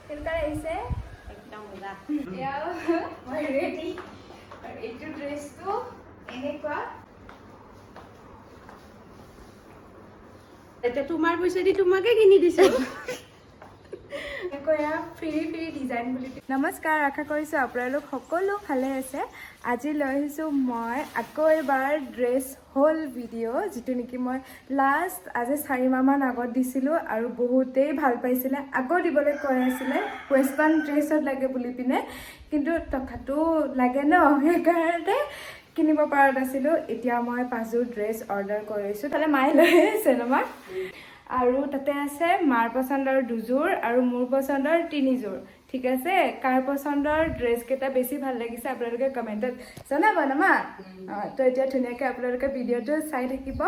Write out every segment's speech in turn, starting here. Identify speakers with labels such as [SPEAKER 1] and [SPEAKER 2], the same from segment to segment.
[SPEAKER 1] কেনেকুৱা আহিছে
[SPEAKER 2] একদম মজা
[SPEAKER 1] এয়া মই ৰেডি আৰু এইটো ড্ৰেছটো এনেকুৱা
[SPEAKER 2] এতিয়া তোমাৰ পইচা দি তোমাকে কিনি দিছো
[SPEAKER 1] ডিজাইন বুলি নমস্কাৰ আশা কৰিছোঁ আপোনালোক সকলো ভালে আছে আজি লৈ আহিছোঁ মই আকৌ এবাৰ ড্ৰেছ হ'ল ভিডিঅ' যিটো নেকি মই লাষ্ট আজি 4 মাহমান আগত দিছিলোঁ আৰু বহুতেই ভাল পাইছিলে আকৌ দিবলৈ কৈ আছিলে ৱেষ্টাৰ্ণ ড্ৰেছত লাগে বুলি পিনে কিন্তু টকাটো লাগে ন সেইকাৰণে কিনিব পৰা নাছিলোঁ এতিয়া মই 5যোৰ ড্ৰেছ অৰ্ডাৰ কৰিছোঁ তালে মায়ে লৈ আছে নহয় আৰু তাতে আছে মাৰ পছন্দৰ 2যোৰ আৰু মোৰ পছন্দৰ 3যোৰ ঠিক আছে কাৰ পছন্দৰ ড্ৰেছ কেইটা বেছি ভাল লাগিছে আপোনালোকে কমেণ্টত জনাব না মা তো এতিয়া ধুনীয়াকৈ আপোনালোকে ভিডিঅ'টো চাই থাকিব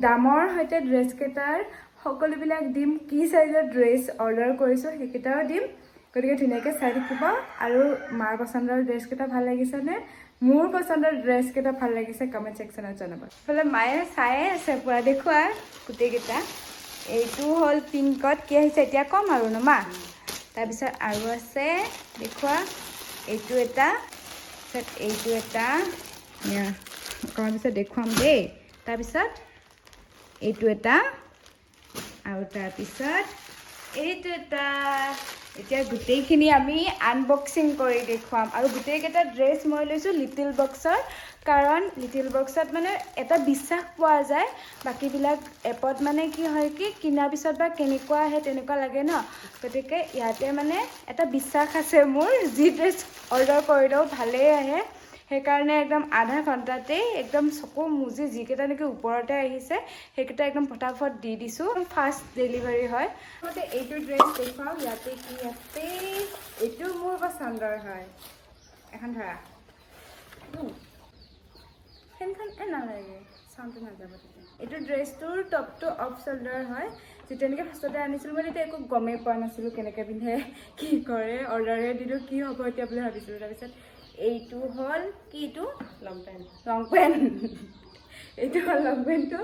[SPEAKER 1] দামৰ সৈতে ড্ৰেছ কেইটাৰ সকলোবিলাক দিম কি সাইজৰ ড্ৰেছ অৰ্ডাৰ কৰিছোঁ সেইকেইটাও দিম গতিকে ধুনীয়াকৈ চাই থাকিব আৰু মাৰ পছন্দৰ ড্ৰেছ কেইটা ভাল লাগিছেনে মোৰ পছন্দৰ ড্ৰেছ কেইটা ভাল লাগিছে কমেণ্ট ছেকশ্যনত জনাব বোলে মায়ে চায়ে আছে পুৰা দেখুওৱা গোটেইকেইটা এইটো হ'ল পিংকত কি আহিছে এতিয়া কম আৰু ন মা তাৰপিছত আৰু আছে দেখুওৱা এইটো এটা তাৰপিছত এইটো এটা অকণমান পিছত দেখুৱাম দেই তাৰপিছত এইটো এটা আৰু তাৰপিছত এইটো এটা এতিয়া গোটেইখিনি আমি আনবক্সিং কৰি দেখুৱাম আৰু গোটেইকেইটা ড্ৰেছ মই লৈছোঁ লিটিল বক্সৰ কাৰণ লিটিল বক্সত মানে এটা বিশ্বাস পোৱা যায় বাকীবিলাক এপত মানে কি হয় কি কিনাৰ পিছত বা কেনেকুৱা আহে তেনেকুৱা লাগে ন গতিকে ইয়াতে মানে এটা বিশ্বাস আছে মোৰ যি ড্ৰেছ অৰ্ডাৰ কৰিলেও ভালেই আহে সেইকাৰণে একদম আধা ঘণ্টাতেই একদম চকু মুজি যিকেইটা নেকি ওপৰতে আহিছে সেইকেইটা একদম ফটাফট দি দিছোঁ ফাষ্ট ডেলিভাৰী হয় গতিকে এইটো ড্ৰেছ দেখুৱাওঁ ইয়াতে কি আছে এইটো মোৰ পচন্দৰ হয় এখন ধৰা ফেনখন নালাগে চাউণ্ডটো নাযাব এইটো ড্ৰেছটোৰ টপটো অফ চল্ডাৰ হয় যিটো এনেকৈ ফাৰ্ষ্টতে আনিছিলোঁ মই তেতিয়া একো গমেই পোৱা নাছিলোঁ কেনেকৈ পিন্ধে কি কৰে অৰ্ডাৰে দিলোঁ কি হ'ব এতিয়া বুলি ভাবিছিলোঁ তাৰপিছত এইটো হ'ল কি এইটো লং পেণ্ট এইটো হ'ল লং পেণ্টটো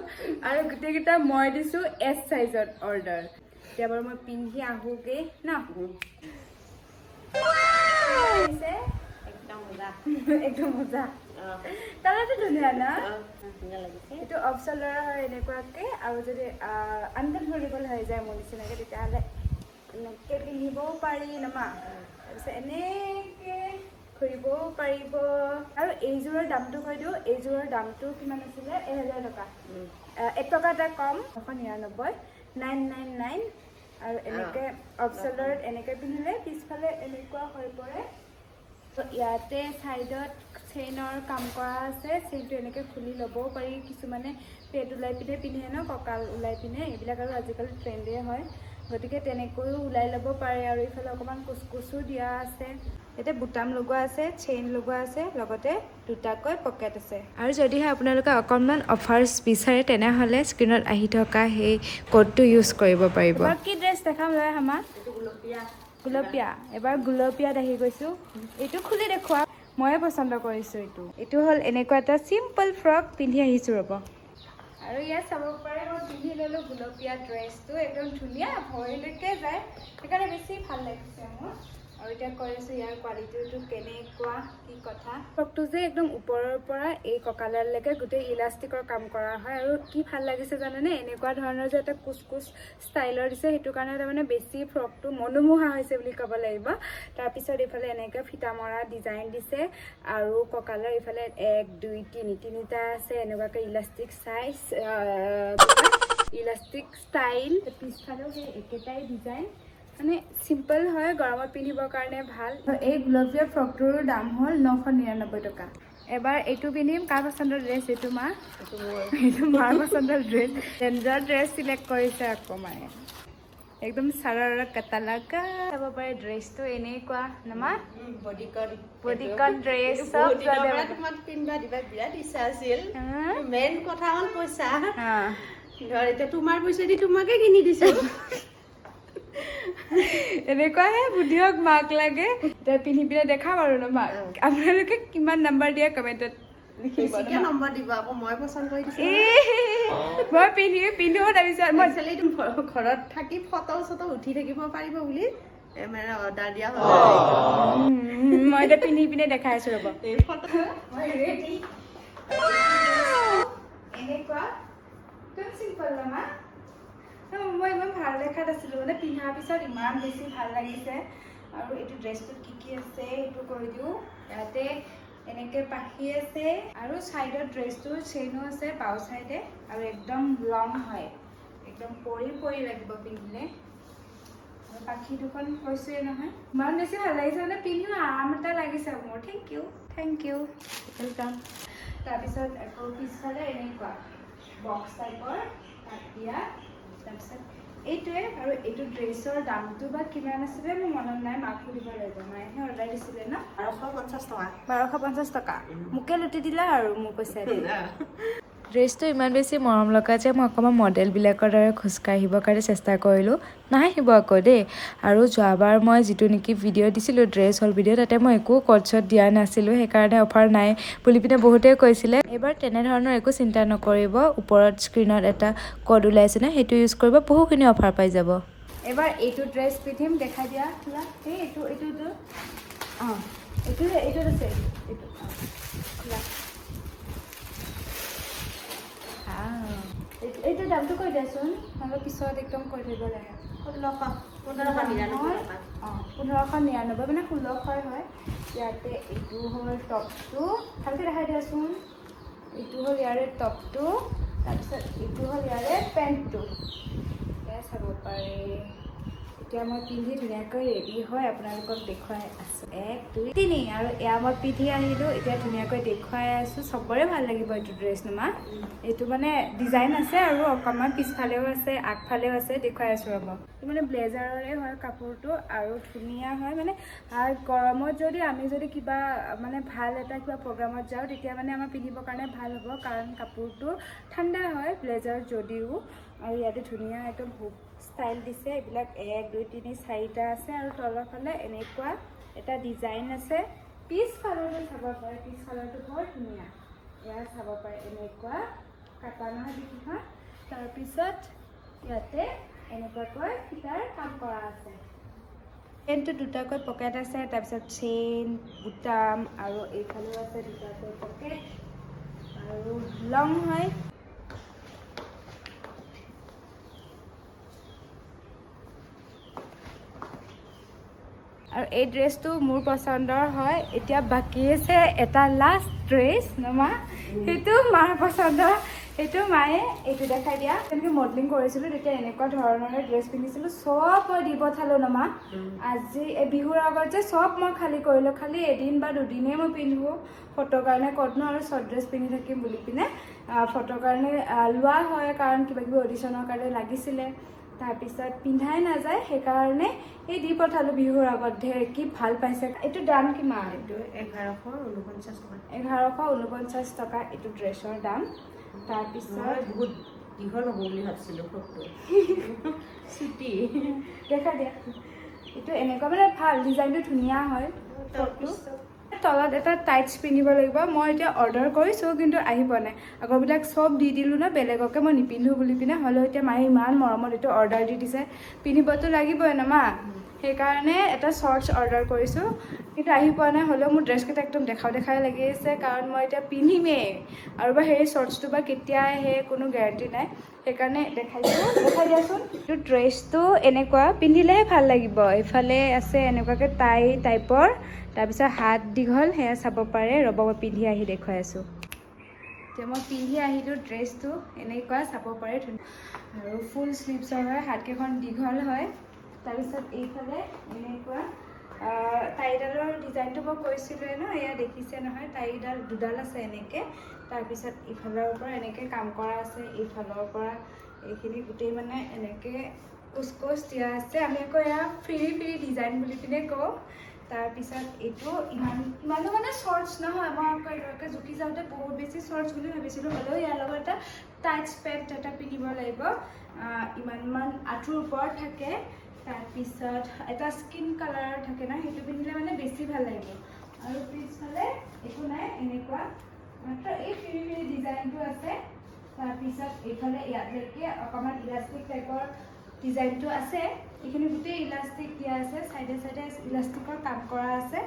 [SPEAKER 1] আৰু গোটেইকেইটা মই দিছোঁ S সাইজত অৰ্ডাৰ এতিয়া বাৰু মই পিন্ধি আহোঁগৈ ন একদম মজা তালাটো ধুনীয়া না এইটো অফ চল্ডাৰ হয় এনেকুৱাকৈ আৰু যদি আনকমফৰ্টেবল হৈ যায় মোৰ নিচিনাকৈ তেতিয়াহ'লে এনেকৈ পিন্ধিবও পাৰি নমা তাৰপিছত এনেকৈ ঘূৰিবও পাৰিব আৰু এইযোৰৰ দামটো কৈ দিওঁ এইযোৰৰ দামটো কিমান আছিলে 1000 টকা 1 টকা এটা কম 999 999 আৰু এনেকৈ অফ চল্ডাৰত এনেকৈ পিন্ধিলে পিছফালে এনেকুৱা হৈ পৰে ইয়াতে ছাইডত চেইনৰ কাম কৰা আছে চেইনটো এনেকৈ খুলি ল'বও পাৰি কিছুমানে পেট ওলাই পিনে পিন্ধে ন কঁকাল ওলাই পিনে এইবিলাক আৰু আজিকালি ট্ৰেণ্ডে হয় গতিকে তেনেকৈও ওলাই ল'ব পাৰে আৰু এইফালে অকণমান কুচকুচো দিয়া আছে ইয়াতে বুটাম লগোৱা আছে চেইন লগোৱা আছে লগতে দুটাকৈ পকেট আছে আৰু যদিহে আপোনালোকে অকণমান অফাৰ্ছ বিচাৰে তেনেহ'লে স্ক্ৰীণত আহি থকা সেই কোডটো ইউজ কৰিব পাৰিব কি ড্ৰেছ দেখাম লৈ আমাক গুলপীয়া এবাৰ গুলপীয়াত আহি গৈছোঁ এইটো খুলি দেখুওৱা ময়ে পচন্দ কৰিছোঁ এইটো হ'ল এনেকুৱা এটা চিম্পল ফ্ৰক পিন্ধি আহিছোঁ ৰ'ব আৰু ইয়াত চাব পাৰে মই পিন্ধি ল'লোঁ গুলপীয়া ড্ৰেছটো একদম ধুনীয়া ভৰিলৈকে যায় সেইকাৰণে বেছি ভাল লাগিছে মোৰ আৰু এতিয়া কৈ আছোঁ ইয়াৰ কোৱালিটিটো কেনেকুৱা কি কথা ফ্ৰকটো যে একদম ওপৰৰ পৰা এই কঁকাললৈকে গোটেই ইলাষ্টিকৰ কাম কৰা হয় আৰু কি ভাল লাগিছে জানেনে এনেকুৱা ধৰণৰ যে এটা কুচকুচ ষ্টাইলৰ দিছে সেইটো কাৰণে তাৰমানে বেছি ফ্ৰকটো মনোমোহা হৈছে বুলি ক'ব লাগিব তাৰপিছত এইফালে এনেকৈ ফিটা মৰা ডিজাইন দিছে আৰু কঁকালৰ এইফালে 1 2 3 তিনিটা আছে এনেকুৱাকৈ ইলাষ্টিক চাইজ ইলাষ্টিক ষ্টাইল পিছফালেও সেই একেটাই ডিজাইন মানে চিম্পল হয় গৰমত পিন্ধিবৰ কাৰণে ভাল এই গুলপীয়া ফ্ৰকটোৰ দাম হ'ল 999 টকা এবাৰ এইটো পিন্ধিম কাৰ পচন্দৰ ড্ৰেছ এইটো মা এইটো মাৰ পচন্দৰ ড্ৰেছ ডেঞ্জাৰ ড্ৰেছ চিলেক্ট কৰিছে আকৌ মায়ে একদম চাৰাৰা কাটা লাগা চাব পাৰে ড্ৰেছটো এনেকুৱা নমা বডিকন ড্ৰেছ চব
[SPEAKER 2] তোমাক পিন্ধিবা দিবা বিৰাট ইচ্ছা আছিল মেইন কথা হ'ল পইচা ধৰ এতিয়া তোমাৰ পইচা দি তোমাকে কিনি দিছো
[SPEAKER 1] এনেকুৱাহে বুদ্ধিয়ক মাক লাগে এতিয়া পিন্ধি পিনে দেখাম আৰু ন মাক আপোনালোকে কিমান নম্বৰ দিয়ে কমেণ্টত
[SPEAKER 2] নম্বৰ দিব আকৌ মই পচন্দ কৰি দিছো
[SPEAKER 1] মই পিন্ধো তাৰপিছত মই
[SPEAKER 2] ঘৰত থাকি ফটো চটো উঠি থাকিব পাৰিব বুলি মানে অৰ্ডাৰ দিয়া হ'ল
[SPEAKER 1] মই এতিয়া পিন্ধি পিনে দেখাই আছো ৰ'ব
[SPEAKER 2] এই ফটো
[SPEAKER 1] মই ৰেডি এনেকুৱা একদম চিম্পল মা মই ইমান ভাল দেখাত আছিলোঁ মানে পিন্ধাৰ পিছত ইমান বেছি ভাল লাগিছে আৰু এইটো ড্ৰেছটোত কি আছে সেইটো কৈ দিওঁ ইয়াতে এনেকৈ পাখি আছে আৰু ছাইডত ড্ৰেছটোৰ চেইনো আছে বাও ছাইডে আৰু একদম লং হয় একদম পৰি লাগিব পিন্ধিলে আৰু পাখি দুখন কৈছোৱে নহয় ইমান বেছি ভাল লাগিছে মানে পিন্ধিও আৰাম এটা লাগিছে মোৰ থেংক ইউ ৱেলকাম তাৰপিছত আকৌ পিছফালে এনেকুৱা বক্স টাইপৰ তাত দিয়া তাৰপিছত এইটোৱে আৰু এইটো ড্ৰেছৰ দামটো বা কিমান আছিলে মোৰ মনত নাই মাক সুধিব লাগিব মায়েহে অৰ্ডাৰ দিছিলে ন
[SPEAKER 2] 1250 টকা
[SPEAKER 1] 1250 টকা মোকে লুটি দিলা আৰু মোৰ পইচা ড্ৰেছটো ইমান বেছি মৰম লগা যে মই অকণমান মডেলবিলাকৰ দৰে খোজকাঢ়িবৰ কাৰণে চেষ্টা কৰিলোঁ নাহিব আকৌ দেই আৰু যোৱাবাৰ মই যিটো নেকি ভিডিঅ' দিছিলোঁ ড্ৰেছ হ'ল ভিডিঅ' তাতে মই একো কট চট দিয়া নাছিলোঁ সেইকাৰণে অফাৰ নাই বুলি পিনে বহুতেই কৈছিলে এইবাৰ তেনেধৰণৰ একো চিন্তা নকৰিব ওপৰত স্ক্ৰীণত এটা কড ওলাইছে নে সেইটো ইউজ কৰিব বহুখিনি অফাৰ পাই যাব এবাৰ এইটো ড্ৰেছ পিন্ধিম দেখাই দিয়া খোলা এই এইটোত অঁ এইটোত আছে এইটো খোলা এইটো দামটো কৈ দিয়াচোন নহ'লে পিছত একদম কৈ দিব লাগে
[SPEAKER 2] 1599
[SPEAKER 1] অঁ 1599 মানে 1600 হয় ইয়াতে এইটো হ'ল টপটো ভালকৈ দেখাই দিয়াচোন এইটো হ'ল ইয়াৰে টপটো তাৰপিছত এইটো হ'ল ইয়াৰে পেণ্টটো এয়া চাব পাৰে এতিয়া মই পিন্ধি ধুনীয়াকৈ ৰেডি হয় আপোনালোকক দেখুৱাই আছোঁ 1 2 3 আৰু এয়া মই পিন্ধি আহিলোঁ এতিয়া ধুনীয়াকৈ দেখুৱাই আছোঁ চবৰে ভাল লাগিব এইটো ড্ৰেছ নুমা এইটো মানে ডিজাইন আছে আৰু অকণমান পিছফালেও আছে আগফালেও আছে দেখুৱাই আছোঁ ৰ'ব এইটো মানে ব্লেজাৰৰে হয় কাপোৰটো আৰু ধুনীয়া হয় মানে গৰমত আমি যদি কিবা মানে ভাল এটা কিবা প্ৰগ্ৰামত যাওঁ তেতিয়া মানে আমাৰ পিন্ধিবৰ কাৰণে ভাল হ'ব কাৰণ কাপোৰটো ঠাণ্ডা হয় ব্লেজাৰ যদিও আৰু ইয়াতে ধুনীয়া একদম হুক ষ্টাইল দিছে এইবিলাক 1 2 3 4টা আছে আৰু তলৰ ফালে এনেকুৱা এটা ডিজাইন আছে পিছফাললৈ চাব পাৰে পিছফালৰটো বৰ ধুনীয়া এয়া চাব পাৰে এনেকুৱা কাটা নহয় বিকিখন তাৰপিছত ইয়াতে এনেকুৱাকৈ ফিটাৰ কাম কৰা আছে চেইনটো দুটাকৈ পকেট আছে তাৰপিছত চেইন বুটাম আৰু এইফালেও আছে দুটাকৈ পকেট আৰু লং হয় আৰু এই ড্ৰেছটো মোৰ পচন্দৰ হয় এতিয়া বাকী আছে এটা লাষ্ট ড্ৰেছ নমা সেইটো মাৰ পচন্দৰ সেইটো মায়ে এইটো দেখাই দিয়া তেনেকৈ মডেলিং কৰিছিলোঁ তেতিয়া এনেকুৱা ধৰণৰে ড্ৰেছ পিন্ধিছিলোঁ চব মই দি পঠালোঁ নমা আজি বিহুৰ আগত যে চব মই খালী কৰিলোঁ খালী এদিন বা দুদিনেই মই পিন্ধো ফটোৰ কাৰণে ক'তনো আৰু শ্বৰ্ট ড্ৰেছ পিন্ধি থাকিম বুলি পিনে ফটোৰ কাৰণে লোৱা হয় কাৰণ কিবা কিবি অডিশ্যনৰ কাৰণে লাগিছিলে তাৰপিছত পিন্ধাই নাযায় সেইকাৰণে এই দি পঠালোঁ বিহুৰ আগত ধেৰ কি ভাল পাইছে এইটো দাম কিমান
[SPEAKER 2] এইটো 1149 টকা
[SPEAKER 1] 1149 টকা এইটো ড্ৰেছৰ দাম তাৰপিছত
[SPEAKER 2] বহুত দীঘল হ'ব বুলি ভাবিছিলোঁ ফটো চুটি
[SPEAKER 1] দেখা দিয়া এইটো এনেকুৱা মানে ভাল ডিজাইনটো ধুনীয়া হয় ফটো তলত এটা টাইটছ পিন্ধিব লাগিব মই এতিয়া অৰ্ডাৰ কৰিছোঁ কিন্তু আহি পোৱা নাই আগৰবিলাক চব দি দিলোঁ ন বেলেগকে মই নিপিন্ধোঁ বুলি পিনে হ'লেও এতিয়া মায়ে ইমান মৰমত এইটো অৰ্ডাৰ দি দিছে পিন্ধিবতো লাগিবই ন মা সেইকাৰণে এটা শ্বৰ্টছ অৰ্ডাৰ কৰিছোঁ কিন্তু আহি পোৱা নাই হ'লেও মোৰ ড্ৰেছকেইটা একদম দেখাই লাগি আছে কাৰণ মই এতিয়া পিন্ধিমেই আৰু বা সেই শ্বৰ্টছটো বা কেতিয়া আহে কোনো গেৰাণ্টি নাই সেইকাৰণে দেখাই দিয়াচোন এইটো ড্ৰেছটো এনেকুৱা পিন্ধিলেহে ভাল লাগিব এইফালে আছে এনেকুৱাকৈ টাই টাইপৰ তাৰপিছত হাত দীঘল সেয়া চাব পাৰে ৰ'ব মই পিন্ধি আহি দেখুৱাই আছোঁ এতিয়া মই পিন্ধি আহিলোঁ ড্ৰেছটো এনেকুৱা চাব পাৰে আৰু ফুল স্লিভছৰ হয় হাতকেইখন দীঘল হয় তাৰপিছত এইফালে এনেকুৱা টাইডালৰ ডিজাইনটো মই কৈছিলোঁৱে ন এয়া দেখিছে নহয় টাইডাল দুডাল আছে এনেকৈ তাৰপিছত ইফালৰ পৰা এনেকৈ কাম কৰা আছে এইফালৰ পৰা এইখিনি গোটেই মানে এনেকৈ কুচকুচ দিয়া আছে আমি আকৌ এয়া ফ্ৰী ডিজাইন বুলি পিনে কওঁ তাৰপিছত এইটো ইমানো মানে শ্বৰ্টছ নহয় মই আকৌ এগৰাকী জুখি যাওঁতে বহুত বেছি শ্বৰ্টছ বুলি ভাবিছিলোঁ হ'লেও ইয়াৰ লগত এটা টাইটছ পেণ্ট এটা পিন্ধিব লাগিব ইমান আঁঠুৰ ওপৰত থাকে তাৰপিছত এটা স্কিন কালাৰৰ থাকে ন সেইটো পিন্ধিলে মানে বেছি ভাল লাগিব আৰু পিছফালে একো নাই এনেকুৱা মাত্ৰ এই ফ্ৰী ডিজাইনটো আছে তাৰপিছত এইফালে ইয়াতে অকণমান ইলাষ্টিক টাইপৰ ডিজাইনটো আছে এইখিনি গোটেই ইলাষ্টিক দিয়া আছে, চাইডে চাইডে ইলাষ্টিকৰ কাম কৰা আছে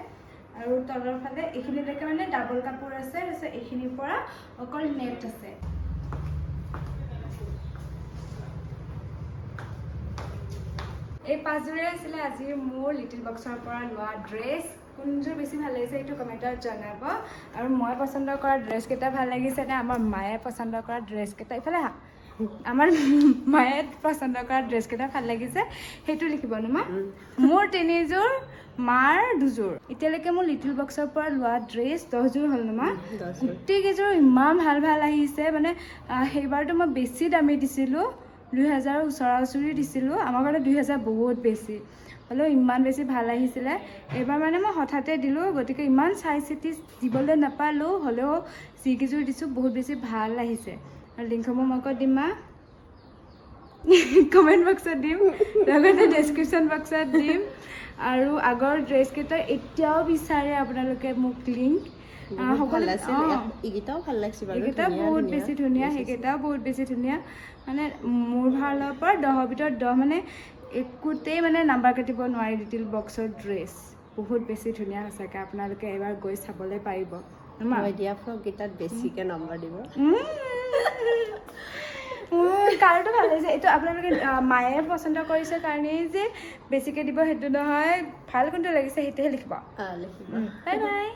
[SPEAKER 1] আৰু তলৰ ফালে এইখিনিলৈকে মানে ডাবল কাপোৰ আছে, তাৰপিছত এইখিনিৰ পৰা অকল নেট আছে। এই পাঁচযোৰে আছিলে আজি মোৰ লিটিল বক্সৰ পৰা লোৱা ড্ৰেছ। কোনযোৰ বেছি ভাল লাগিছে এইটো কমেণ্টত জনাব। আৰু মই পচন্দ কৰা ড্ৰেছকেইটা ভাল লাগিছে নে আমাৰ মায়ে পচন্দ কৰা ড্ৰেছকেইটা, ইফালে হা, আমাৰ মায়ে পচন্দ কৰা ড্ৰেছকেইটা ভাল লাগিছে সেইটো লিখিব নুমা। মোৰ 3যোৰ, মাৰ 2যোৰ। এতিয়ালৈকে মোৰ লিটিল বক্সৰ পৰা লোৱা ড্ৰেছ 10যোৰ হ'ল নুমা। গোটেইকেইযোৰ ইমান ভাল ভাল আহিছে, মানে সেইবাৰতো মই বেছি দামী দিছিলোঁ, 2000 ওচৰা ওচৰি দিছিলোঁ। আমাৰ কাৰণে 2000 বহুত বেছি হ'লেও ইমান বেছি ভাল আহিছিলে। এইবাৰ মানে মই হঠাতে দিলোঁ, গতিকে ইমান চাই চিতি দিবলৈ নাপালোঁ, হ'লেও যিকেইযোৰ দিছোঁ বহুত বেছি ভাল আহিছে। আৰু লিংকসমূহ মই ক'ত দিম মা? কমেণ্ট বক্সত দিম, লগতে ডেছক্ৰিপশ্যন বক্সত দিম। আৰু আগৰ ড্ৰেছকেইটা এতিয়াও বিচাৰে আপোনালোকে মোক লিংক। এইকেইটাও ভাল লাগিছে, এইকেইটা বহুত বেছি ধুনীয়া, সেইকেইটাও বহুত বেছি ধুনীয়া। মানে মোৰ ফালৰ পৰা 10ৰ ভিতৰত 10, মানে একোতেই মানে নাম্বাৰ কাটিব নোৱাৰি। লিটিল বক্সৰ ড্ৰেছ বহুত বেছি ধুনীয়া সঁচাকৈ, আপোনালোকে এবাৰ গৈ চাবলৈ পাৰিব।
[SPEAKER 2] দিয়া ফ্ৰককেইটাত বেছিকৈ নম্বৰ দিব।
[SPEAKER 1] কাৰটো ভাল লাগিছে। এইটো আপোনালোকে মায়ে পচন্দ কৰিছে কাৰণেই যে বেছিকৈ দিব সেইটো নহয়, ভাল কোনটো লাগিছে সেইটোহে লিখিব।
[SPEAKER 2] লিখিব।
[SPEAKER 1] Bye bye.